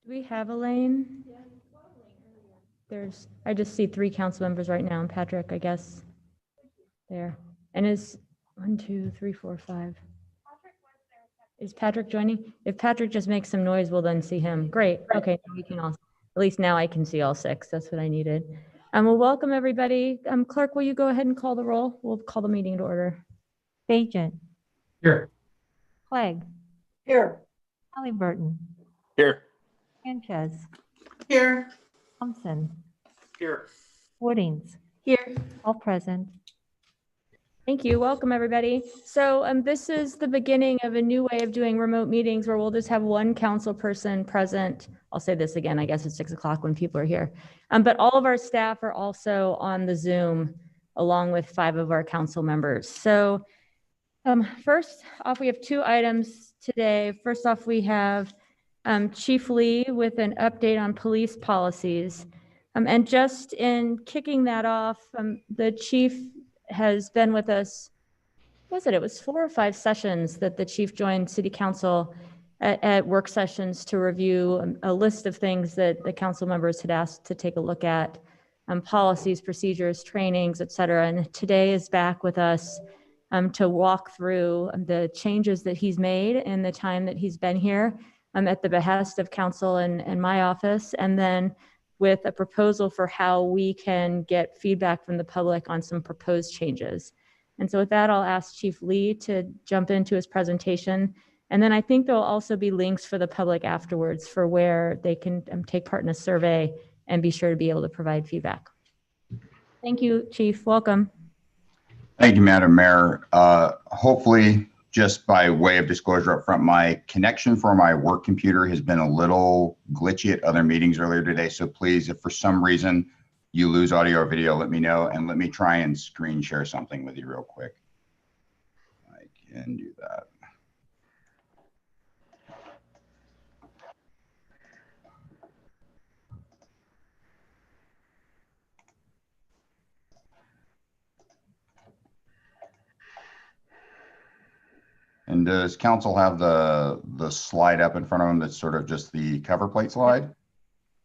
Do we have Elaine? I just see 3 council members right now, and Patrick, I guess, there. And is 1, 2, 3, 4, 5. Is Patrick joining? If Patrick just makes some noise, we'll then see him. Great. Okay, we can all, at least now I can see all 6. That's what I needed. Well, welcome everybody. Clerk, will you go ahead and call the roll? We'll call the meeting to order. Bajent. Here. Clegg. Here. Halliburton. Here. Sanchez. Here. Thompson. Here. Woodings. Here. All present. Thank you. Welcome, everybody. So this is the beginning of a new way of doing remote meetings where we'll just have one council person present. I'll say this again, I guess it's 6 o'clock when people are here. But all of our staff are also on the Zoom, along with 5 of our council members. So first off, we have 2 items today. First off, we have Chief Lee with an update on police policies. And just in kicking that off, the chief has been with us, it was 4 or 5 sessions that the chief joined city council at work sessions to review a list of things that the council members had asked to take a look at, policies, procedures, trainings, et cetera. And today is back with us to walk through the changes that he's made in the time that he's been here at the behest of council and my office, and then with a proposal for how we can get feedback from the public on some proposed changes. And so with that, I'll ask Chief Lee to jump into his presentation. And then I think there'll also be links for the public afterwards for where they can take part in a survey and be sure to be able to provide feedback. Thank you, Chief. Welcome. Thank you, Madam Mayor. Hopefully, just by way of disclosure up front, my connection for my work computer has been a little glitchy at other meetings earlier today. So please, if for some reason you lose audio or video, let me know, and let me try and screen share something with you real quick. I can do that. And does council have the slide up in front of them that's sort of just the cover plate slide?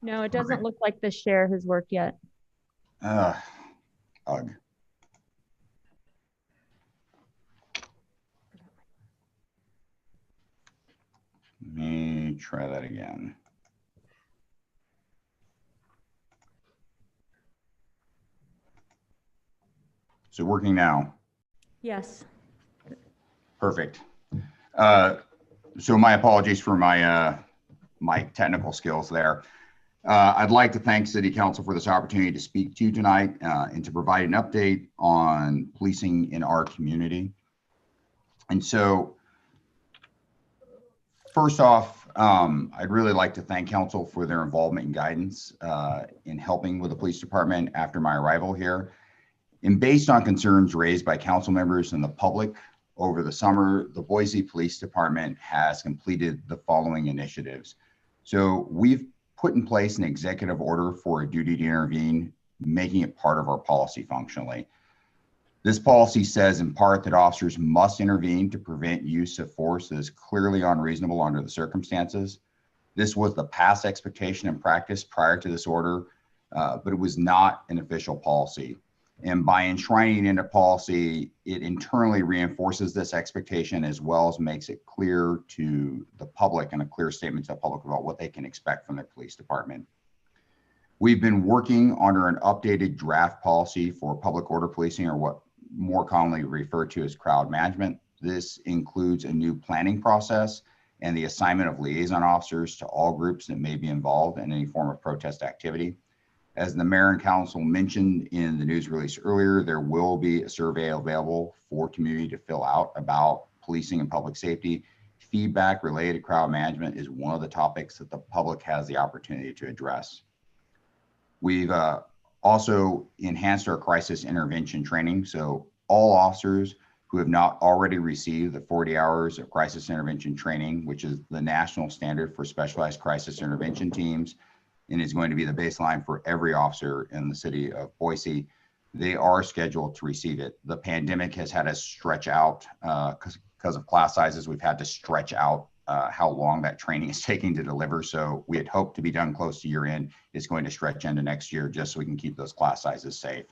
No, it doesn't look like the share has worked yet. Ugh. Let me try that again. Is it working now? Yes. Perfect. So my apologies for my my technical skills there. I'd like to thank City Council for this opportunity to speak to you tonight and to provide an update on policing in our community. And so, first off, I'd really like to thank Council for their involvement and guidance in helping with the police department after my arrival here. And based on concerns raised by council members and the public over the summer, the Boise Police Department has completed the following initiatives. So we've put in place an executive order for a duty to intervene, making it part of our policy functionally. This policy says in part that officers must intervene to prevent use of force that is clearly unreasonable under the circumstances. This was the past expectation and practice prior to this order, but it was not an official policy. And by enshrining it into policy, it internally reinforces this expectation as well as makes it clear to the public and a clear statement to the public about what they can expect from their police department. We've been working under an updated draft policy for public order policing, or what more commonly referred to as crowd management. This includes a new planning process and the assignment of liaison officers to all groups that may be involved in any form of protest activity. As the mayor and council mentioned in the news release earlier, there will be a survey available for community to fill out about policing and public safety. Feedback related to crowd management is one of the topics that the public has the opportunity to address. We've also enhanced our crisis intervention training. So all officers who have not already received the 40 hours of crisis intervention training, which is the national standard for specialized crisis intervention teams, and is going to be the baseline for every officer in the city of Boise, they are scheduled to receive it. The pandemic has had us stretch out because of class sizes. We've had to stretch out how long that training is taking to deliver. So we had hoped to be done close to year end. It's going to stretch into next year just so we can keep those class sizes safe.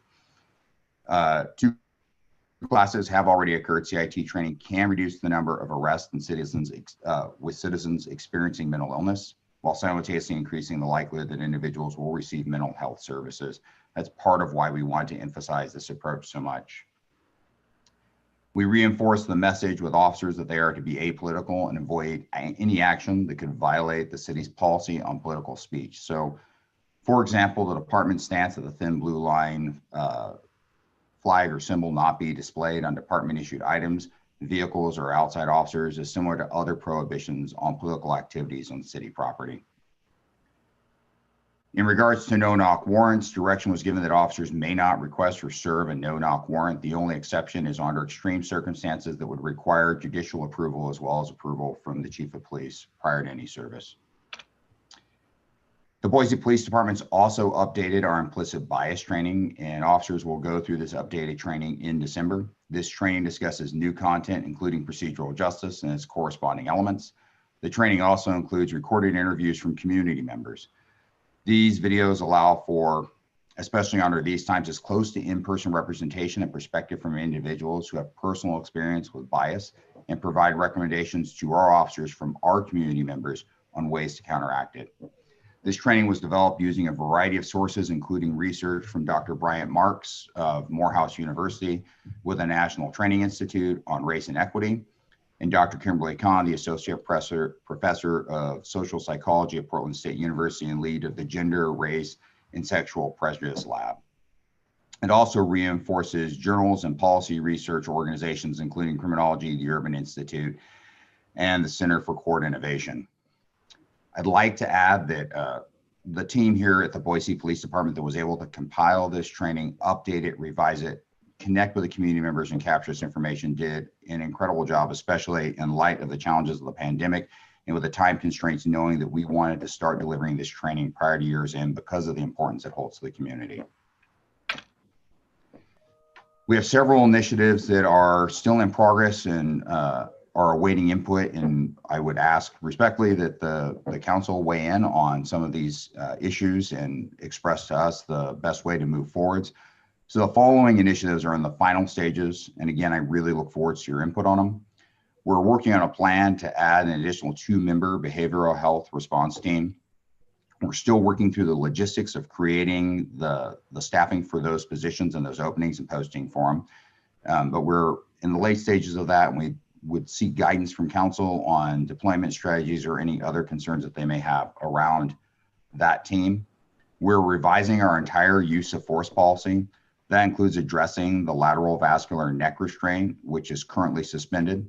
2 classes have already occurred. CIT training can reduce the number of arrests and citizens experiencing mental illness, while simultaneously increasing the likelihood that individuals will receive mental health services. That's part of why we want to emphasize this approach so much. We reinforce the message with officers that they are to be apolitical and avoid any action that could violate the city's policy on political speech. So, for example, the department stance that the thin blue line flag or symbol not be displayed on department issued items, vehicles, or outside officers is similar to other prohibitions on political activities on city property. In regards to no-knock warrants, direction was given that officers may not request or serve a no-knock warrant. The only exception is under extreme circumstances that would require judicial approval as well as approval from the chief of police prior to any service. The Boise Police Department's also updated our implicit bias training, and officers will go through this updated training in December. This training discusses new content, including procedural justice and its corresponding elements. The training also includes recorded interviews from community members. These videos allow for, especially under these times, as close to in-person representation and perspective from individuals who have personal experience with bias, and provide recommendations to our officers from our community members on ways to counteract it. This training was developed using a variety of sources, including research from Dr. Bryant Marks of Morehouse University with the National Training Institute on Race and Equity, and Dr. Kimberly Kahn, the Associate Professor of Social Psychology at Portland State University and lead of the Gender, Race, and Sexual Prejudice Lab. It also reinforces journals and policy research organizations, including Criminology, the Urban Institute, and the Center for Court Innovation. I'd like to add that the team here at the Boise Police Department that was able to compile this training, update it, revise it, connect with the community members and capture this information did an incredible job, especially in light of the challenges of the pandemic and with the time constraints, knowing that we wanted to start delivering this training prior to year's end because of the importance it holds to the community. We have several initiatives that are still in progress and are awaiting input, and I would ask respectfully that the council weigh in on some of these issues and express to us the best way to move forwards. So the following initiatives are in the final stages, and again, I really look forward to your input on them. We're working on a plan to add an additional 2-member behavioral health response team. We're still working through the logistics of creating the staffing for those positions and those openings and posting for them. But we're in the late stages of that, and we would seek guidance from council on deployment strategies or any other concerns that they may have around that team. We're revising our entire use of force policy. That includes addressing the lateral vascular neck restraint, which is currently suspended.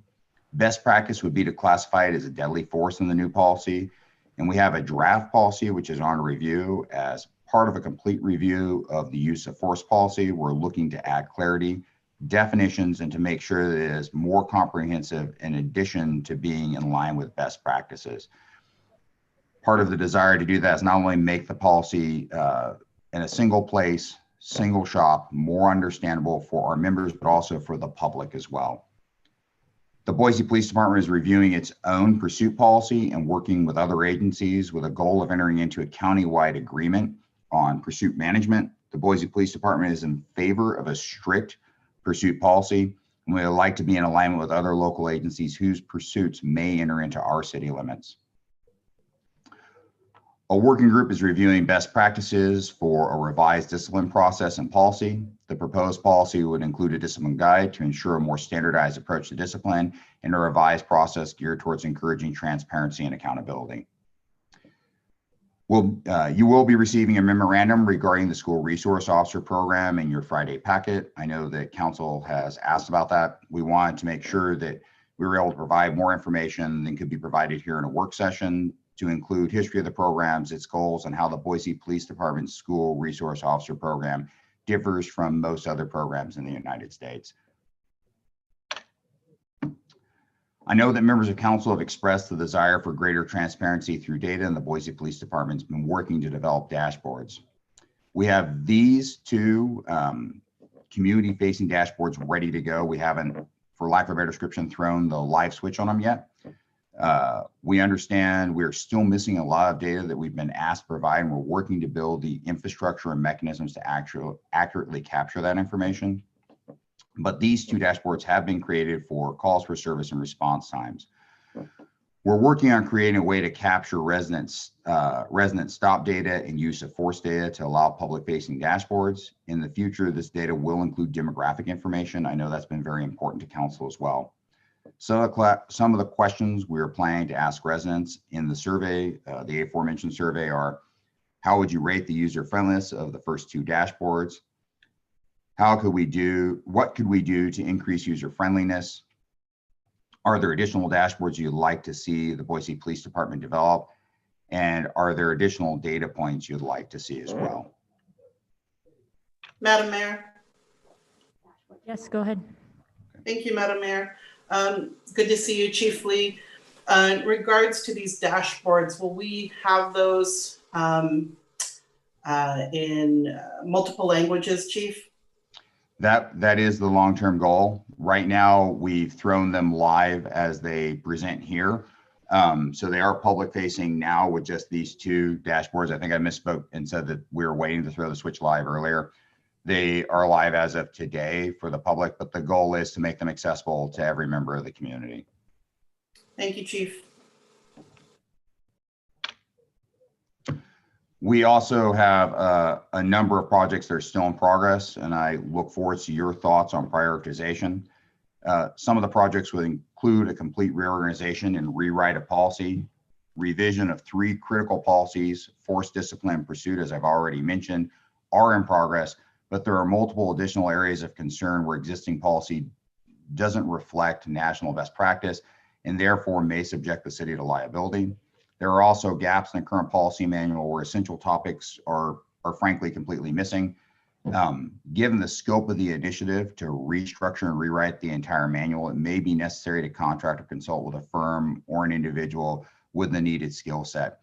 Best practice would be to classify it as a deadly force in the new policy. And we have a draft policy, which is on review. As part of a complete review of the use of force policy, we're looking to add clarity, definitions, and to make sure that it is more comprehensive in addition to being in line with best practices. Part of the desire to do that is not only make the policy in a single place, single shop, more understandable for our members, but also for the public as well. The Boise Police Department is reviewing its own pursuit policy and working with other agencies with a goal of entering into a countywide agreement on pursuit management. The Boise Police Department is in favor of a strict pursuit policy, and we would like to be in alignment with other local agencies whose pursuits may enter into our city limits. A working group is reviewing best practices for a revised discipline process and policy. The proposed policy would include a discipline guide to ensure a more standardized approach to discipline and a revised process geared towards encouraging transparency and accountability. You will be receiving a memorandum regarding the school resource officer program in your Friday packet. I know that council has asked about that. We wanted to make sure that we were able to provide more information than could be provided here in a work session, to include history of the programs, its goals, and how the Boise Police Department School Resource Officer Program differs from most other programs in the United States. I know that members of council have expressed the desire for greater transparency through data, and the Boise Police Department's been working to develop dashboards. We have these 2 community-facing dashboards ready to go. We haven't, for lack of a better description, thrown the live switch on them yet. We understand we're still missing a lot of data that we've been asked to provide, and we're working to build the infrastructure and mechanisms to accurately capture that information. But these two dashboards have been created for calls for service and response times. We're working on creating a way to capture resident stop data and use of force data to allow public-facing dashboards. In the future, this data will include demographic information. I know that's been very important to council as well. Some of the questions we're planning to ask residents in the survey, the aforementioned survey, are: how would you rate the user friendliness of the first two dashboards? What could we do to increase user friendliness? Are there additional dashboards you'd like to see the Boise Police Department develop? And are there additional data points you'd like to see as well? Madam Mayor. Yes, go ahead. Thank you, Madam Mayor. Good to see you, Chief Lee. In regards to these dashboards, will we have those in multiple languages, Chief? That is the long-term goal. Right now, we've thrown them live as they present here. So they are public-facing now with just these two dashboards. I think I misspoke and said that we were waiting to throw the switch live earlier. They are live as of today for the public, but the goal is to make them accessible to every member of the community. Thank you, Chief. We also have a number of projects that are still in progress, and I look forward to your thoughts on prioritization. Some of the projects would include a complete reorganization and rewrite of policy, revision of 3 critical policies. Force, discipline, and pursuit, as I've already mentioned, are in progress, but there are multiple additional areas of concern where existing policy doesn't reflect national best practice and therefore may subject the city to liability. There are also gaps in the current policy manual where essential topics are frankly completely missing. Given the scope of the initiative to restructure and rewrite the entire manual, it may be necessary to contract or consult with a firm or an individual with the needed skill set.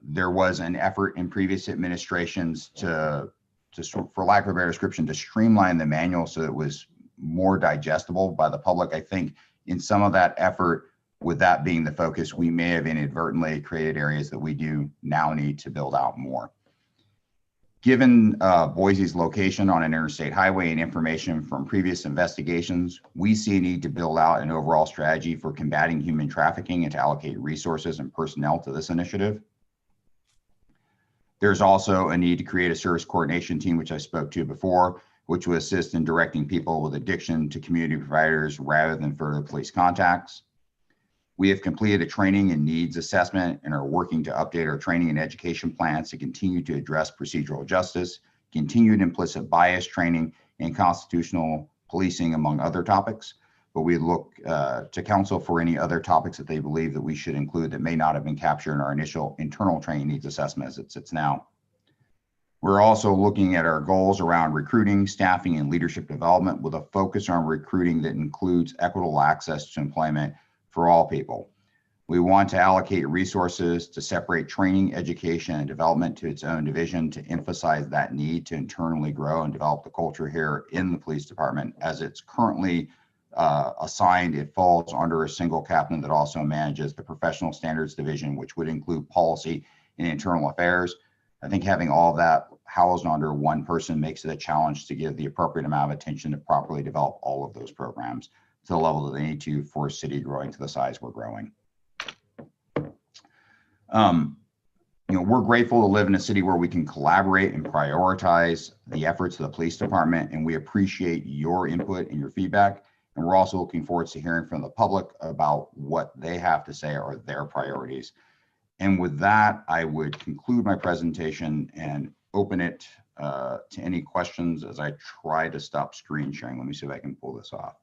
There was an effort in previous administrations to, for lack of a better description, to streamline the manual so it was more digestible by the public. I think in some of that effort, with that being the focus, we may have inadvertently created areas that we do now need to build out more. Given Boise's location on an interstate highway and information from previous investigations, we see a need to build out an overall strategy for combating human trafficking and to allocate resources and personnel to this initiative. There's also a need to create a service coordination team, which I spoke to before, which will assist in directing people with addiction to community providers rather than further police contacts. We have completed a training and needs assessment and are working to update our training and education plans to continue to address procedural justice, continued implicit bias training, and constitutional policing, among other topics. But we look to council for any other topics that they believe that we should include that may not have been captured in our initial internal training needs assessment as it sits now. We're also looking at our goals around recruiting, staffing, and leadership development with a focus on recruiting that includes equitable access to employment for all people. We want to allocate resources to separate training, education, and development to its own division to emphasize that need to internally grow and develop the culture here in the police department. As it's currently assigned, it falls under a single captain that also manages the professional standards division, which would include policy and internal affairs. I think having all of that housed under one person makes it a challenge to give the appropriate amount of attention to properly develop all of those programs to the level that they need to for a city growing to the size we're growing. We're grateful to live in a city where we can collaborate and prioritize the efforts of the police department, and we appreciate your input and your feedback. And we're also looking forward to hearing from the public about what they have to say are their priorities. And with that, I would conclude my presentation and open it to any questions as I try to stop screen sharing. Let me see if I can pull this off.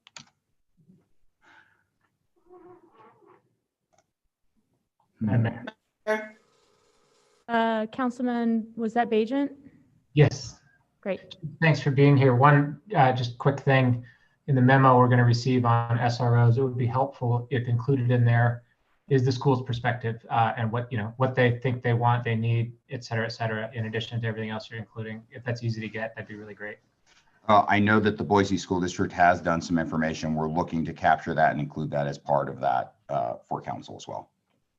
Councilman, was that Bajent? Yes. Great. Thanks for being here. One just quick thing. In the memo we're going to receive on SROs, it would be helpful if included in there is the school's perspective and what they think they want, they need, et cetera, in addition to everything else you're including. If that's easy to get, that'd be really great. I know that the Boise School District has done some information. We're looking to capture that and include that as part of that for council as well.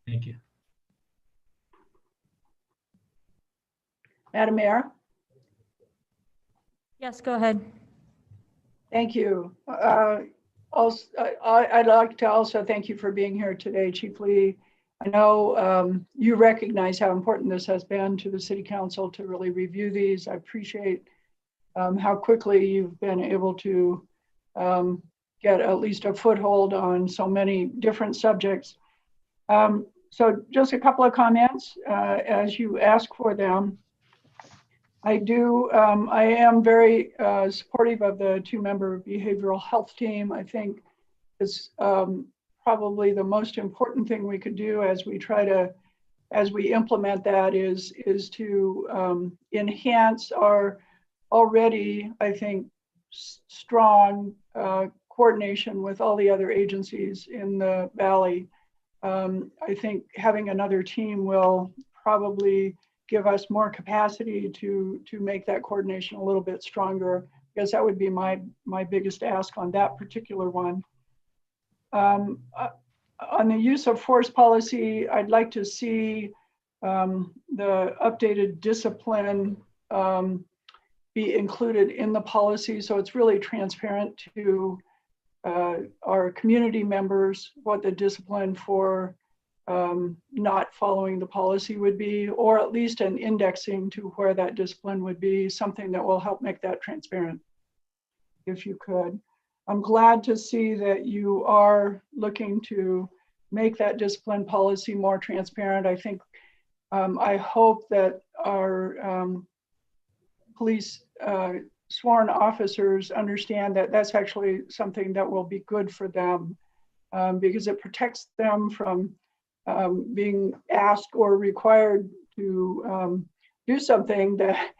Thank you. Madam Mayor, Yes, go ahead. thank you. Also, I'd like to also thank you for being here today, Chief Lee. I know you recognize how important this has been to the City Council to really review these. I appreciate how quickly you've been able to get at least a foothold on so many different subjects. So just a couple of comments as you ask for them. I am very supportive of the 2-member behavioral health team. I think it's probably the most important thing we could do as we implement that is to enhance our already, I think, strong coordination with all the other agencies in the Valley. I think having another team will probably give us more capacity to make that coordination a little bit stronger. I guess that would be my biggest ask on that particular one. On the use of force policy, I'd like to see the updated discipline be included in the policy, so it's really transparent to our community members what the discipline for not following the policy would be, or at least an indexing to where that discipline would be, something that will help make that transparent, if you could. I'm glad to see that you are looking to make that discipline policy more transparent. I think, I hope that our police sworn officers understand that that's actually something that will be good for them because it protects them from being asked or required to do something that,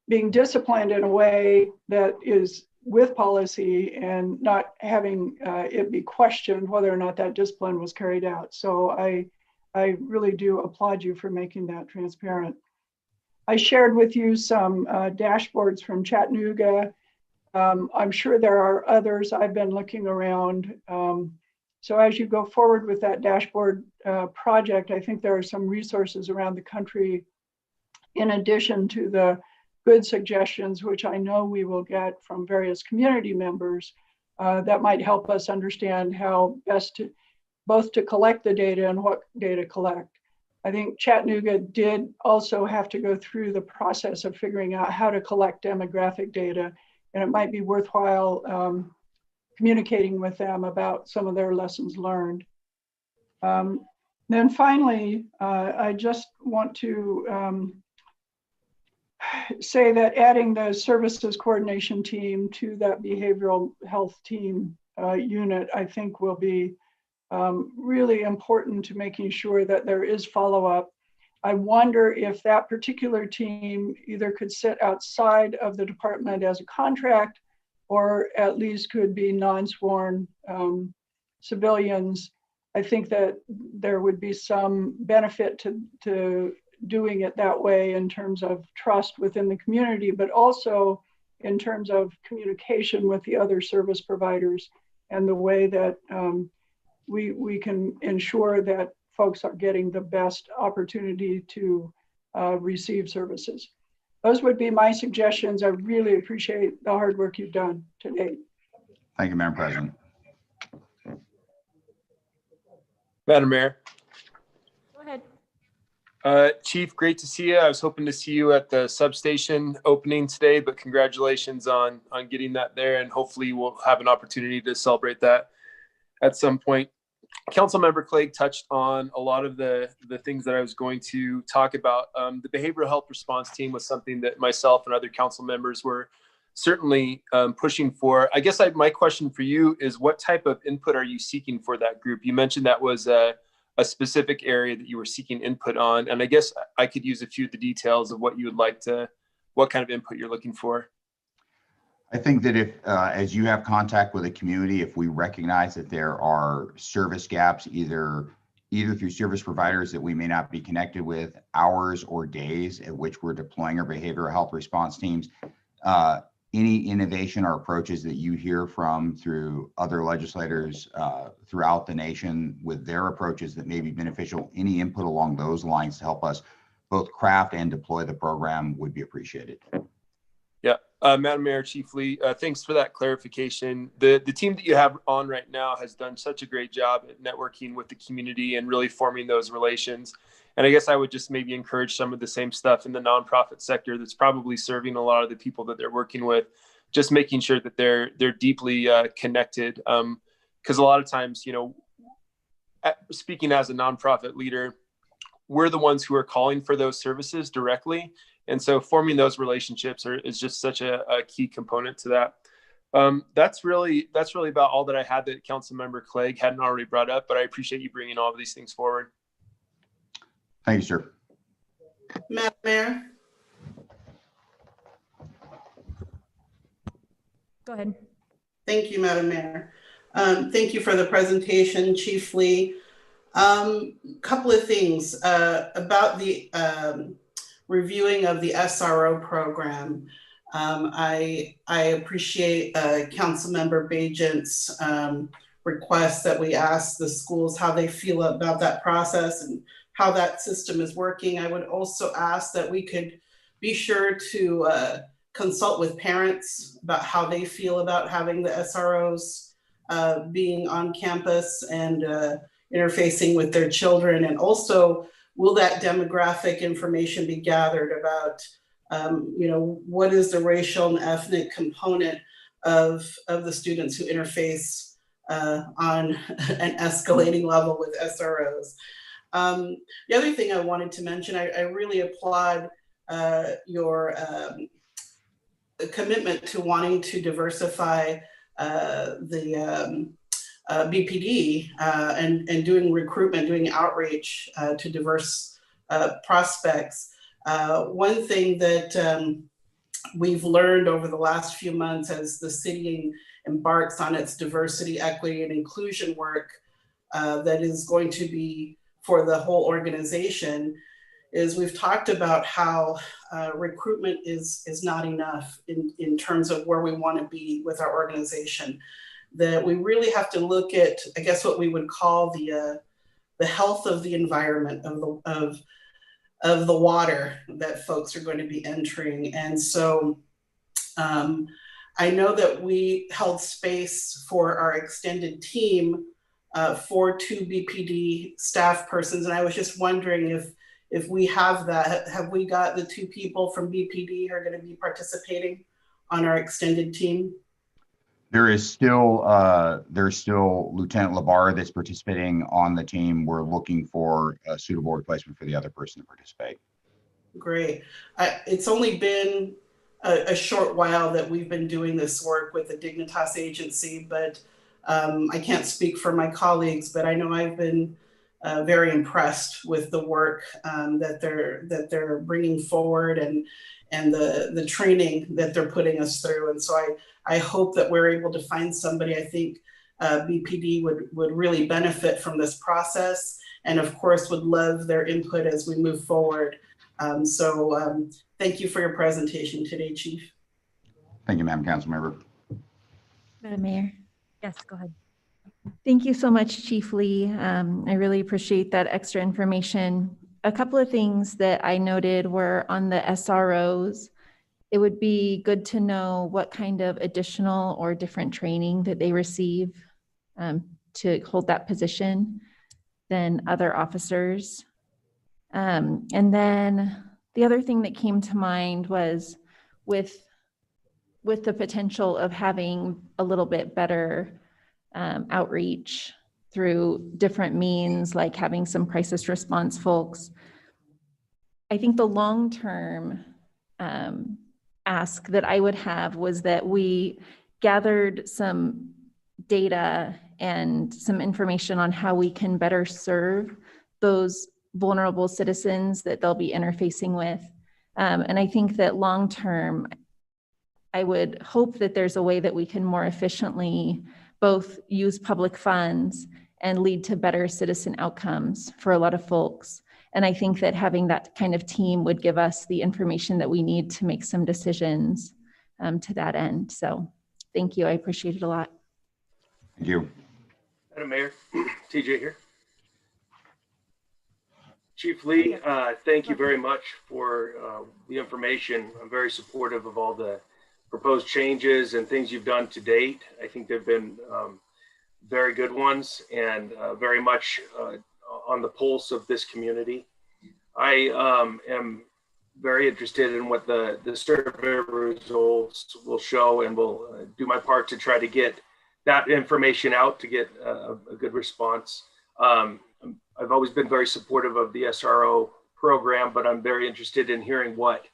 being disciplined in a way that is with policy and not having it be questioned whether or not that discipline was carried out. So I really do applaud you for making that transparent. I shared with you some dashboards from Chattanooga. I'm sure there are others. I've been looking around. So as you go forward with that dashboard project, I think there are some resources around the country in addition to the good suggestions, which I know we will get from various community members that might help us understand how best to both to collect the data and what data collect. I think Chattanooga did also have to go through the process of figuring out how to collect demographic data, and it might be worthwhile communicating with them about some of their lessons learned. Then finally, I just want to say that adding the services coordination team to that behavioral health team unit, I think will be really important to making sure that there is follow-up. I wonder if that particular team either could sit outside of the department as a contract or at least could be non-sworn civilians. I think that there would be some benefit to doing it that way in terms of trust within the community, but also in terms of communication with the other service providers and the way that we can ensure that folks are getting the best opportunity to receive services. Those would be my suggestions. I really appreciate the hard work you've done to date. Thank you, Madam President. Madam Mayor. Go ahead. Chief, great to see you. I was hoping to see you at the substation opening today, but congratulations on getting that there, and hopefully we'll have an opportunity to celebrate that at some point. Councilmember Clegg touched on a lot of the things that I was going to talk about. The behavioral health response team was something that myself and other council members were certainly pushing for. I guess my question for you is, what type of input are you seeking for that group? You mentioned that was a specific area that you were seeking input on, and I guess I could use a few of the details of what you would like to, what kind of input you're looking for. I think that if, as you have contact with the community, if we recognize that there are service gaps, either through service providers that we may not be connected with, hours or days at which we're deploying our behavioral health response teams, any innovation or approaches that you hear from through other legislators throughout the nation with their approaches that may be beneficial, any input along those lines to help us both craft and deploy the program would be appreciated. Yeah, Madam Mayor, Chief Lee, thanks for that clarification. The team that you have on right now has done such a great job at networking with the community and really forming those relations. And I guess I would just maybe encourage some of the same stuff in the nonprofit sector that's probably serving a lot of the people that they're working with, just making sure that they're deeply connected. Because a lot of times, you know, speaking as a nonprofit leader, we're the ones who are calling for those services directly. And so forming those relationships is just such a key component to that. That's really about all that I had that Councilmember Clegg hadn't already brought up, but I appreciate you bringing all of these things forward. Thank you, sir. Madam Mayor? Go ahead. Thank you, Madam Mayor. Thank you for the presentation, Chief Lee. Couple of things about the reviewing of the SRO program. I appreciate Councilmember Bajent's request that we ask the schools how they feel about that process and how that system is working. I would also ask that we could be sure to consult with parents about how they feel about having the SROs being on campus and interfacing with their children. And also, will that demographic information be gathered about, you know, what is the racial and ethnic component of the students who interface on an escalating level with SROs? The other thing I wanted to mention, I really applaud your commitment to wanting to diversify the BPD and doing recruitment, doing outreach to diverse prospects. One thing that we've learned over the last few months as the city embarks on its diversity, equity, and inclusion work that is going to be for the whole organization is we've talked about how recruitment is not enough in terms of where we want to be with our organization. That we really have to look at, I guess, what we would call the health of the environment of the water that folks are going to be entering. And so I know that we held space for our extended team for 2 BPD staff persons. And I was just wondering if we have that, have we got the 2 people from BPD who are going to be participating on our extended team? There's still Lieutenant Labar that's participating on the team. We're looking for a suitable replacement for the other person to participate. Great. It's only been a short while that we've been doing this work with the Dignitas agency, but I can't speak for my colleagues, but I know I've been very impressed with the work that they're bringing forward and the training that they're putting us through. And so I hope that we're able to find somebody. I think BPD would really benefit from this process, and of course would love their input as we move forward. So thank you for your presentation today, Chief. Thank you, Madam Councilmember. Madam Mayor. Yes, go ahead. Thank you so much, Chief Lee. I really appreciate that extra information. A couple of things that I noted were on the SROs. It would be good to know what kind of additional or different training that they receive to hold that position than other officers. And then the other thing that came to mind was with the potential of having a little bit better outreach through different means, like having some crisis response folks. I think the long-term ask that I would have was that we gathered some data and some information on how we can better serve those vulnerable citizens that they'll be interfacing with. And I think that long-term, I would hope that there's a way that we can more efficiently both use public funds and lead to better citizen outcomes for a lot of folks. And I think that having that kind of team would give us the information that we need to make some decisions to that end. So thank you. I appreciate it a lot. Thank you. Madam Mayor, TJ here. Chief Lee, thank you very much for the information. I'm very supportive of all the proposed changes and things you've done to date. I think they've been very good ones and very much on the pulse of this community. I am very interested in what the survey results will show, and will do my part to try to get that information out to get a good response. I've always been very supportive of the SRO program, but I'm very interested in hearing what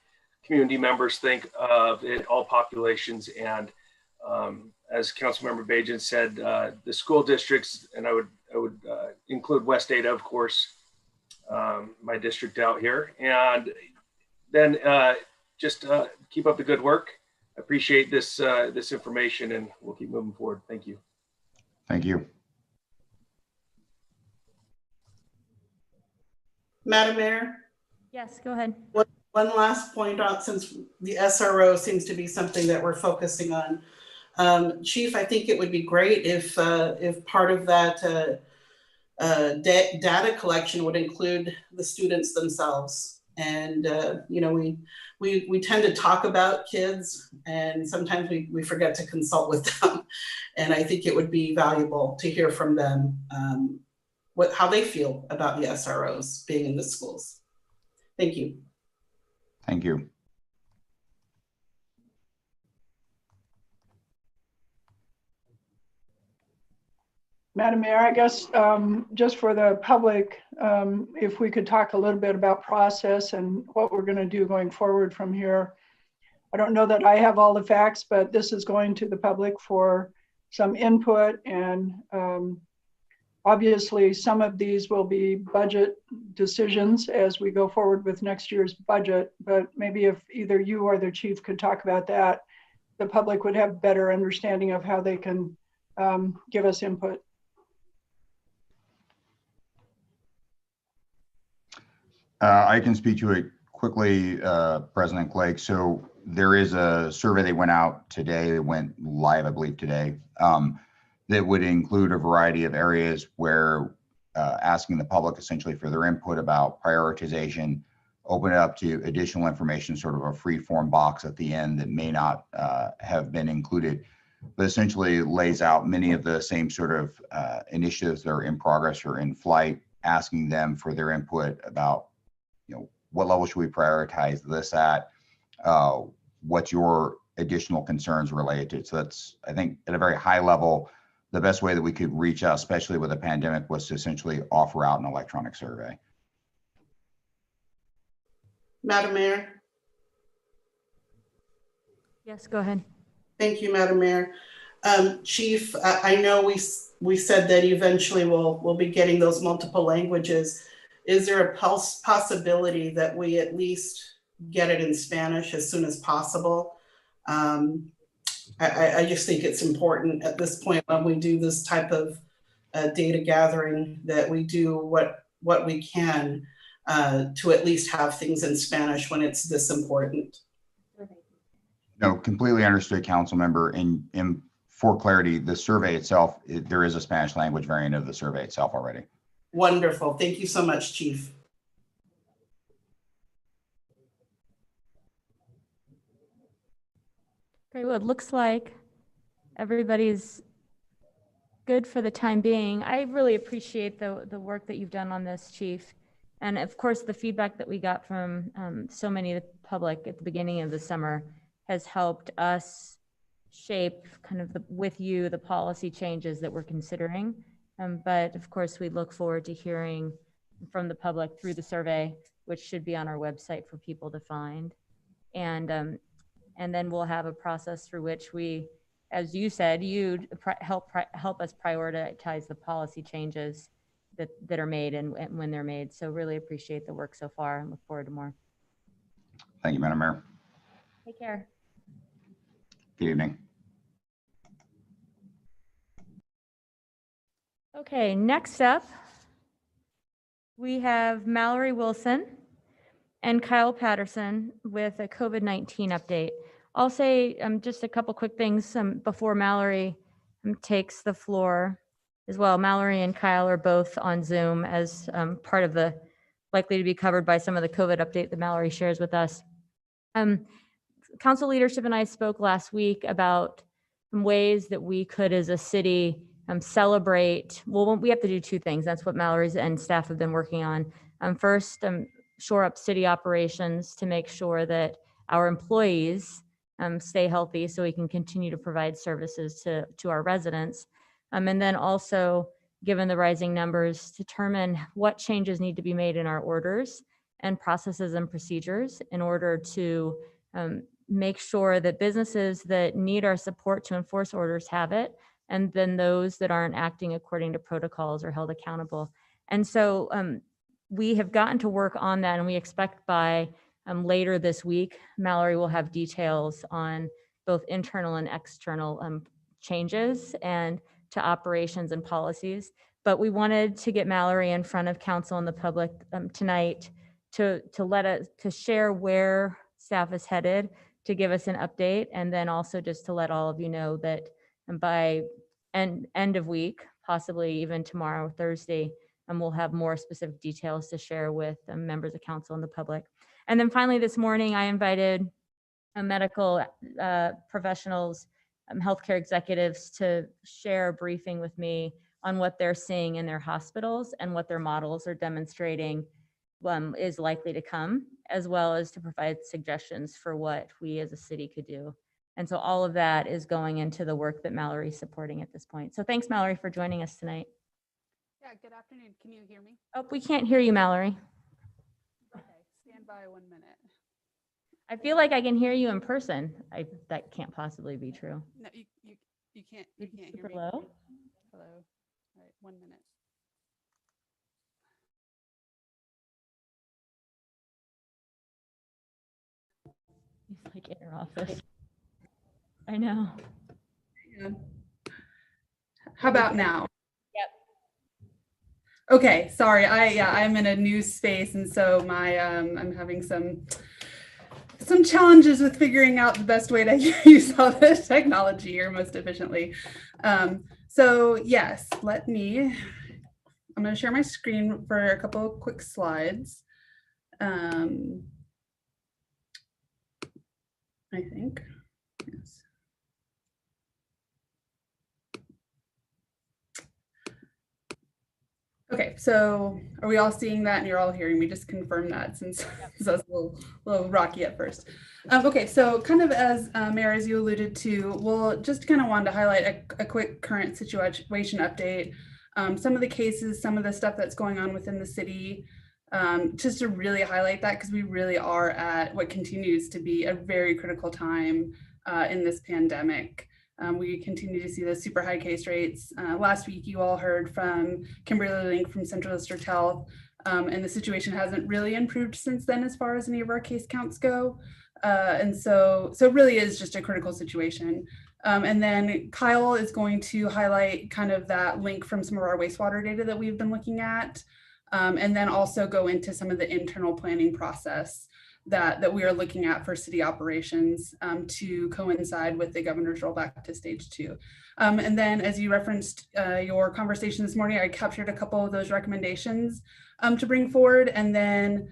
community members think of it, all populations. And as Councilmember Bajan said, the school districts, and I would include WASTEWATER, of course, my district out here. And then just keep up the good work. I appreciate this this information, and we'll keep moving forward. Thank you. Thank you. Madam Mayor? Yes, go ahead. One last point on, since the SRO seems to be something that we're focusing on. Chief, I think it would be great if part of that data collection would include the students themselves. And you know, we tend to talk about kids, and sometimes we forget to consult with them. And I think it would be valuable to hear from them how they feel about the SROs being in the schools. Thank you. Thank you. Madam Mayor, I guess just for the public, if we could talk a little bit about process and what we're going to do going forward from here. I don't know that I have all the facts, but this is going to the public for some input, and obviously some of these will be budget decisions as we go forward with next year's budget, but maybe if either you or the chief could talk about that, the public would have better understanding of how they can give us input. I can speak to it quickly, President Clegg. So there is a survey that went out today, that went live, I believe, today, that would include a variety of areas where asking the public essentially for their input about prioritization, open it up to additional information, sort of a free form box at the end that may not have been included, but essentially lays out many of the same sort of initiatives that are in progress or in flight, asking them for their input about, you know, what level should we prioritize this at? What's your additional concerns related to it? So that's, I think, at a very high level, the best way that we could reach out, especially with a pandemic, was to essentially offer out an electronic survey. Madam Mayor? Yes, go ahead. Thank you, Madam Mayor. Chief, I know we said that eventually we'll be getting those multiple languages. Is there a possibility that we at least get it in Spanish as soon as possible? I just think it's important at this point when we do this type of data gathering that we do what we can to at least have things in Spanish when it's this important. No, completely understood, council member. And for clarity, the survey itself, there is a Spanish language variant of the survey itself already. Wonderful. Thank you so much, Chief. Great. Well, it looks like everybody's good for the time being. I really appreciate the work that you've done on this, Chief. And of course, the feedback that we got from so many of the public at the beginning of the summer has helped us shape kind of with you the policy changes that we're considering. But of course, we look forward to hearing from the public through the survey, which should be on our website for people to find. And then we'll have a process through which we, as you said, you'd help us prioritize the policy changes that are made and when they're made. So really appreciate the work so far and look forward to more. Thank you, Madam Mayor. Take care. Good evening. Okay, next up, we have Mallory Wilson and Kyle Patterson with a COVID-19 update. I'll say just a couple quick things before Mallory takes the floor as well. Mallory and Kyle are both on Zoom as part of the likely to be covered by some of the COVID update that Mallory shares with us. Council leadership and I spoke last week about ways that we could as a city celebrate. Well, we have to do two things. That's what Mallory's and staff have been working on. First, shore up city operations to make sure that our employees stay healthy so we can continue to provide services to our residents. And then also, given the rising numbers, determine what changes need to be made in our orders and processes and procedures in order to make sure that businesses that need our support to enforce orders have it, and then those that aren't acting according to protocols are held accountable. And so we have gotten to work on that, and we expect by later this week, Mallory will have details on both internal and external changes and to operations and policies. But we wanted to get Mallory in front of council and the public tonight to share where staff is headed, to give us an update, and then also just to let all of you know that by end of week, possibly even tomorrow, Thursday, we'll have more specific details to share with members of council and the public. And then finally this morning, I invited medical professionals, healthcare executives to share a briefing with me on what they're seeing in their hospitals and what their models are demonstrating is likely to come, as well as to provide suggestions for what we as a city could do. And so all of that is going into the work that Mallory's supporting at this point. So thanks, Mallory, for joining us tonight. Yeah, good afternoon. Can you hear me? Oh, we can't hear you, Mallory. Okay, stand by 1 minute. I feel like I can hear you in person. That can't possibly be true. No, you can't hear Super me. low. Hello. All right, 1 minute. He's like in your office. I know. Yeah. How about now? Yep. Okay, sorry. I'm in a new space, and so my I'm having some challenges with figuring out the best way to use all this technology here most efficiently. So yes, I'm going to share my screen for a couple of quick slides. I think, yes. Okay, so are we all seeing that and you're all hearing me? Just confirm that since that's a little rocky at first. Okay, so kind of as Mayor, as you alluded to, we'll just kind of wanted to highlight a quick current situation update. Some of the cases, some of the stuff that's going on within the city, just to really highlight that, because we really are at what continues to be a very critical time in this pandemic. We continue to see those super high case rates. Last week, you all heard from Kimberly Link from Central District Health, and the situation hasn't really improved since then as far as any of our case counts go. And so it really is just a critical situation. And then Kyle is going to highlight kind of that link from some of our wastewater data that we've been looking at, and then also go into some of the internal planning process that we are looking at for city operations to coincide with the governor's rollback to stage 2. And then, as you referenced your conversation this morning, I captured a couple of those recommendations to bring forward, and then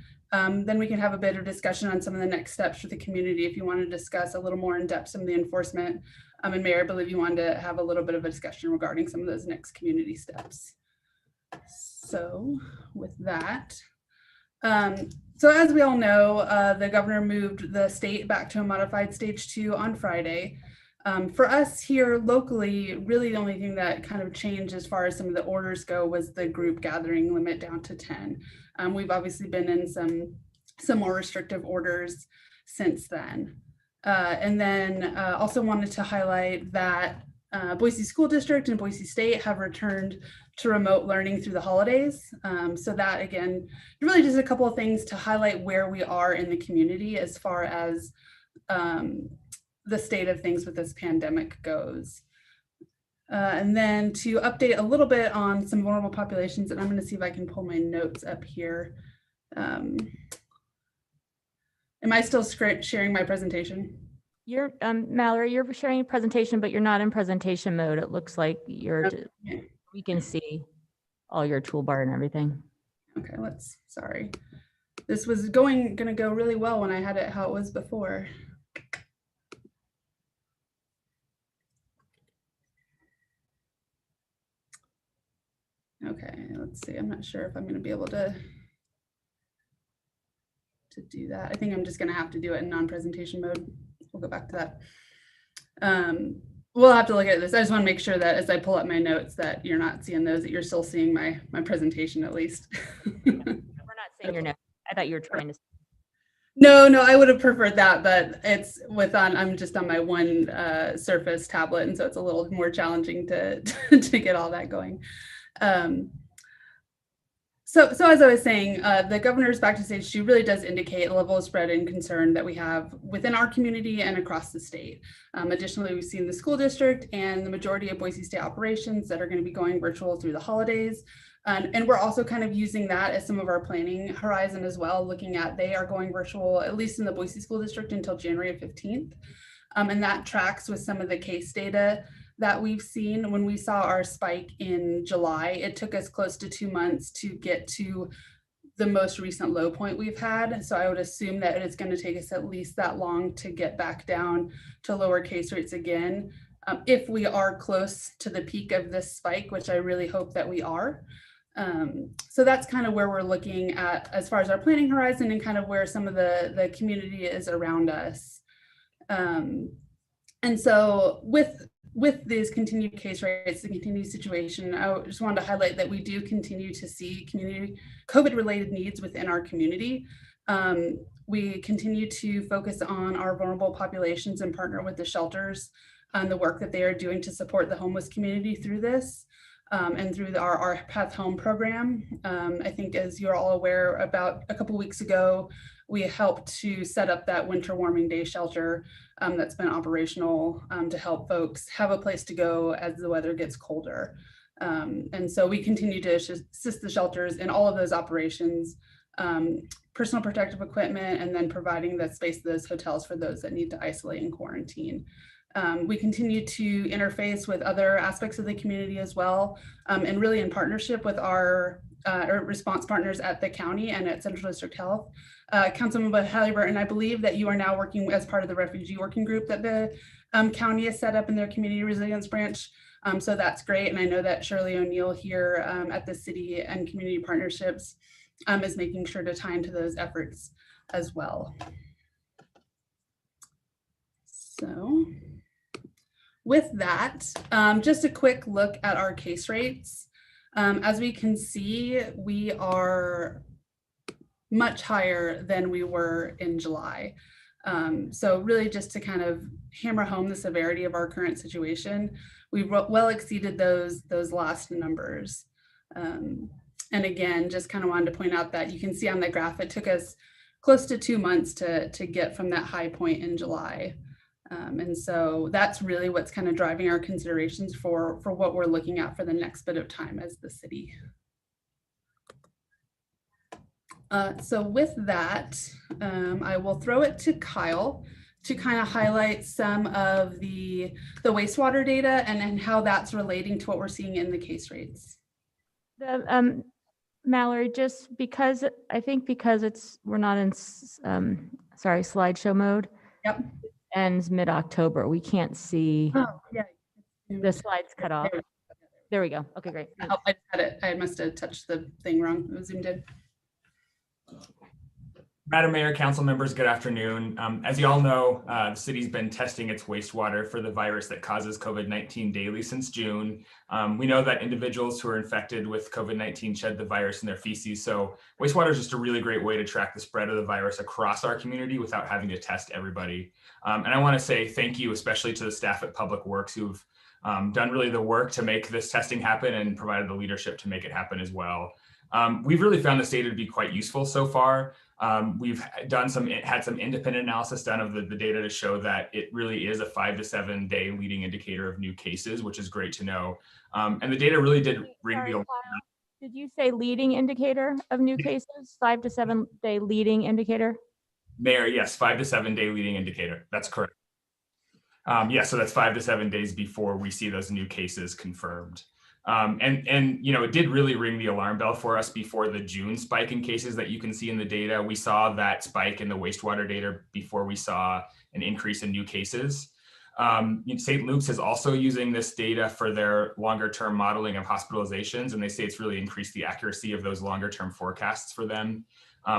we can have a bit of discussion on some of the next steps for the community if you want to discuss a little more in depth some of the enforcement. And Mayor, I believe you wanted to have a little bit of a discussion regarding some of those next community steps. So with that, so as we all know, the governor moved the state back to a modified stage 2 on Friday. For us here locally, really the only thing that kind of changed as far as some of the orders go was the group gathering limit down to 10. We've obviously been in some more restrictive orders since then. And then also wanted to highlight that Boise School District and Boise State have returned to remote learning through the holidays. So that, again, really just a couple of things to highlight where we are in the community as far as the state of things with this pandemic goes. And then to update a little bit on some vulnerable populations, and I'm going to see if I can pull my notes up here. Am I still sharing my presentation? You're, Mallory, you're sharing a presentation, but you're not in presentation mode. It looks like we can see all your toolbar and everything. Okay, sorry. This was gonna go really well when I had it how it was before. Okay, let's see. I'm not sure if I'm gonna be able to do that. I think I'm just gonna have to do it in non-presentation mode. We'll go back to that. We'll have to look at this. I just want to make sure that as I pull up my notes that you're not seeing those, that you're still seeing my presentation at least. We're not seeing your notes. I thought you were trying to. No, I would have preferred that, but it's I'm just on my one Surface tablet, and so it's a little more challenging to get all that going. So as I was saying, the governor's back to stage 2 really does indicate a level of spread and concern that we have within our community and across the state. Additionally, we've seen the school district and the majority of Boise State operations that are going to be going virtual through the holidays. And we're also kind of using that as some of our planning horizon as well, looking at they are going virtual, at least in the Boise School District, until January 15th. And that tracks with some of the case data that we've seen. When we saw our spike in July, it took us close to 2 months to get to the most recent low point we've had. So I would assume that it's going to take us at least that long to get back down to lower case rates again. If we are close to the peak of this spike, which I really hope that we are. So that's kind of where we're looking at as far as our planning horizon and kind of where some of the community is around us. And so with these continued case rates, the continued situation, I just wanted to highlight that we do continue to see community COVID-related needs within our community. We continue to focus on our vulnerable populations and partner with the shelters and the work that they are doing to support the homeless community through this. And through our Path Home program. I think as you're all aware, about a couple weeks ago, we helped to set up that winter warming day shelter that's been operational to help folks have a place to go as the weather gets colder. And so we continue to assist the shelters in all of those operations, personal protective equipment, and then providing the space of those hotels for those that need to isolate and quarantine. We continue to interface with other aspects of the community as well, and really in partnership with our response partners at the county and at Central District Health. Councilmember Halliburton, I believe that you are now working as part of the refugee working group that the county has set up in their community resilience branch. So that's great. And I know that Shirley O'Neill here at the city and community partnerships is making sure to tie into those efforts as well. So with that, just a quick look at our case rates. As we can see, we are much higher than we were in July. So really just to kind of hammer home the severity of our current situation, we've well exceeded those last numbers. And again, just kind of wanted to point out that you can see on the graph, it took us close to 2 months to get from that high point in July. And so that's really what's kind of driving our considerations for what we're looking at for the next bit of time as the city. So with that, I will throw it to Kyle to kind of highlight some of the wastewater data and how that's relating to what we're seeing in the case rates. Mallory, just because we're not in slideshow mode. Yep. Ends mid-October. We can't see. Oh, yeah. The slides cut off. There we go. Okay, great. Oh, I had it. I must have touched the thing wrong. It was zoomed in. Madam Mayor, council members, good afternoon. As you all know, the city's been testing its wastewater for the virus that causes COVID-19 daily since June. We know that individuals who are infected with COVID-19 shed the virus in their feces. So wastewater is just a really great way to track the spread of the virus across our community without having to test everybody. And I want to say thank you, especially to the staff at Public Works who've done really the work to make this testing happen and provided the leadership to make it happen as well. We've really found this data to be quite useful so far. We've had some independent analysis done of the data to show that it really is a 5 to 7 day leading indicator of new cases, which is great to know. And the data really did ring the alarm. Did you say leading indicator of new cases? 5 to 7 day leading indicator? Mayor, yes, 5 to 7 day leading indicator. That's correct. Yeah, so that's 5 to 7 days before we see those new cases confirmed. And you know, it did really ring the alarm bell for us before the June spike in cases that you can see in the data. We saw that spike in the wastewater data before we saw an increase in new cases. St. Luke's is also using this data for their longer term modeling of hospitalizations, and they say it's really increased the accuracy of those longer term forecasts for them.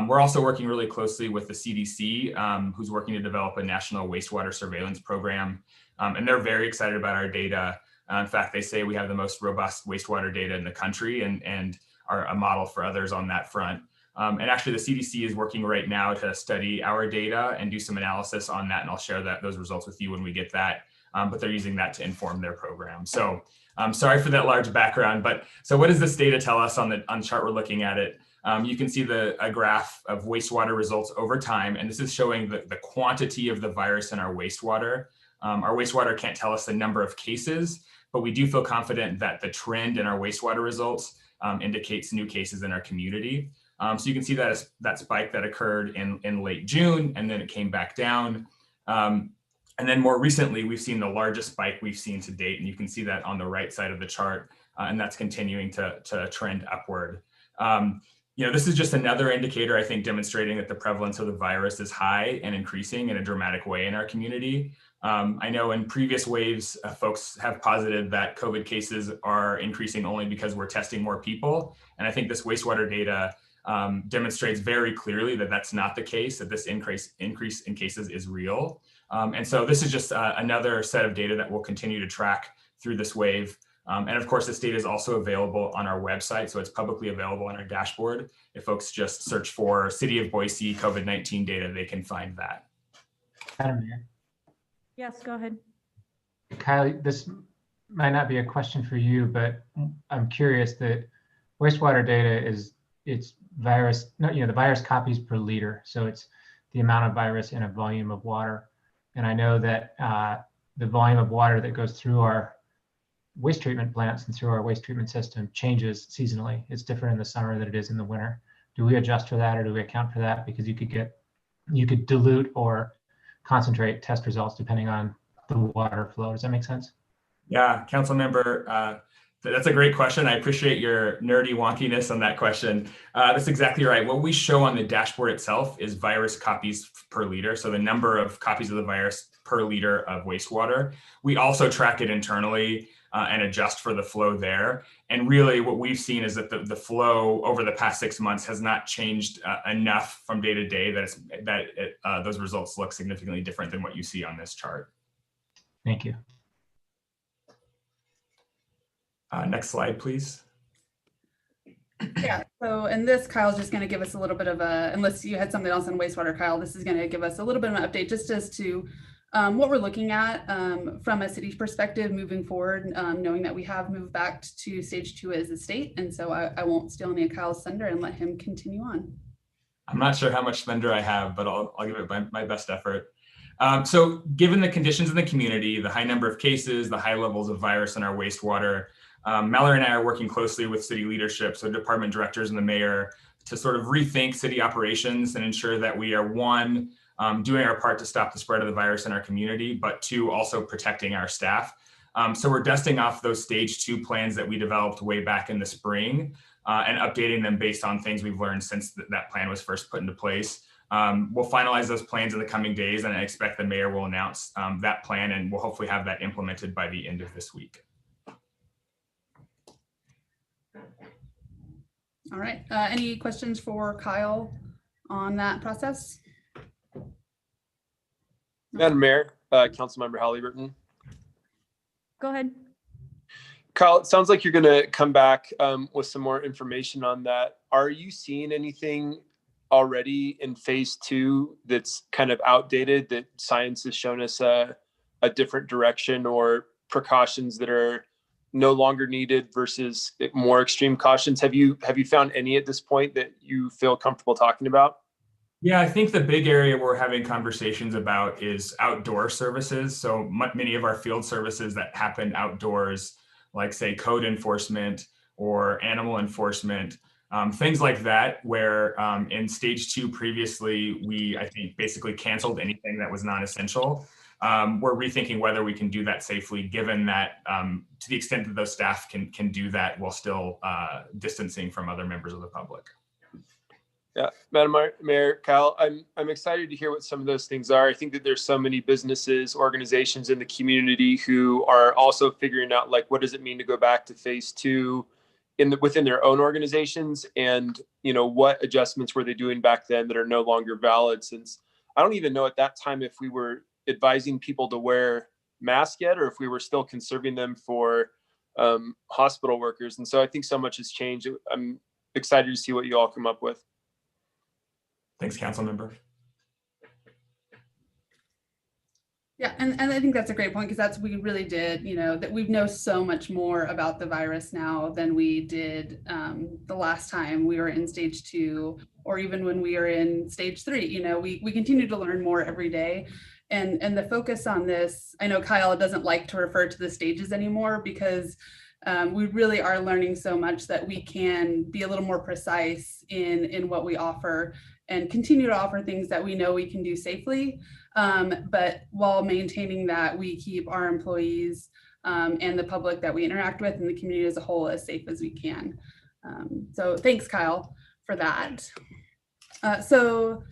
We're also working really closely with the CDC, who's working to develop a national wastewater surveillance program, and they're very excited about our data. In fact, they say we have the most robust wastewater data in the country and are a model for others on that front. And actually the CDC is working right now to study our data and do some analysis on that. And I'll share those results with you when we get that. But they're using that to inform their program. So I'm sorry for that large background, but so what does this data tell us on the chart we're looking at it? You can see a graph of wastewater results over time. And this is showing the quantity of the virus in our wastewater. Our wastewater can't tell us the number of cases, but we do feel confident that the trend in our wastewater results indicates new cases in our community. So you can see that spike that occurred in late June, and then it came back down. And then more recently, we've seen the largest spike we've seen to date, and you can see that on the right side of the chart, and that's continuing to trend upward. You know, this is just another indicator, I think, demonstrating that the prevalence of the virus is high and increasing in a dramatic way in our community. I know in previous waves, folks have posited that COVID cases are increasing only because we're testing more people. And I think this wastewater data demonstrates very clearly that that's not the case, that this increase in cases is real. And so this is just another set of data that we'll continue to track through this wave. And of course, this data is also available on our website. So it's publicly available on our dashboard. If folks just search for City of Boise COVID-19 data, they can find that. Madam Mayor. Yes, go ahead. Kyle, this might not be a question for you, but I'm curious that wastewater data it's virus, the virus copies per liter. So it's the amount of virus in a volume of water. And I know that the volume of water that goes through our waste treatment plants and through our waste treatment system changes seasonally. It's different in the summer than it is in the winter. Do we adjust for that, or do we account for that? Because you could dilute or concentrate test results depending on the water flow. Does that make sense? Yeah, council member, that's a great question. I appreciate your nerdy wonkiness on that question. That's exactly right. What we show on the dashboard itself is virus copies per liter. So the number of copies of the virus per liter of wastewater. We also track it internally and adjust for the flow there. And really what we've seen is that the flow over the past 6 months has not changed enough from day to day that those results look significantly different than what you see on this chart. Thank you. Next slide, please. Yeah, so in this, Kyle's just going to give us a little bit of unless you had something else on wastewater, Kyle, this is going to give us a little bit of an update just as to what we're looking at from a city perspective moving forward, knowing that we have moved back to stage 2 as a state. And so I won't steal any of Kyle's thunder and let him continue on. I'm not sure how much thunder I have, but I'll give it my best effort. So given the conditions in the community, the high number of cases, the high levels of virus in our wastewater, Mallory and I are working closely with city leadership, so department directors and the mayor, to sort of rethink city operations and ensure that we are, one, doing our part to stop the spread of the virus in our community, but two, also protecting our staff. So we're dusting off those stage 2 plans that we developed way back in the spring and updating them based on things we've learned since that plan was first put into place. We'll finalize those plans in the coming days, and I expect the mayor will announce that plan, and we'll hopefully have that implemented by the end of this week. All right, any questions for Kyle on that process? Madam Mayor, Councilmember Halliburton. Go ahead. Kyle, it sounds like you're going to come back with some more information on that. Are you seeing anything already in phase 2 that's kind of outdated, that science has shown us a different direction, or precautions that are no longer needed versus more extreme cautions? Have you found any at this point that you feel comfortable talking about? Yeah, I think the big area we're having conversations about is outdoor services. So many of our field services that happen outdoors, like say code enforcement or animal enforcement, things like that, where in stage 2 previously, I think basically canceled anything that was non-essential. we're rethinking whether we can do that safely, given that to the extent that those staff can do that while still distancing from other members of the public. Yeah, Madam Mayor, Kyle, I'm excited to hear what some of those things are. I think that there's so many businesses, organizations in the community who are also figuring out, like, what does it mean to go back to phase 2 within their own organizations, and what adjustments were they doing back then that are no longer valid, since I don't even know at that time if we were advising people to wear masks yet, or if we were still conserving them for hospital workers. And so I think so much has changed. I'm excited to see what you all come up with. Thanks, council member. Yeah, and I think that's a great point, because we really did, that we know so much more about the virus now than we did the last time we were in stage 2, or even when we were in stage 3. We continue to learn more every day. And the focus on this, I know Kyle doesn't like to refer to the stages anymore, because we really are learning so much that we can be a little more precise in what we offer, and continue to offer things that we know we can do safely, but while maintaining that we keep our employees and the public that we interact with and the community as a whole as safe as we can. So thanks, Kyle, for that. So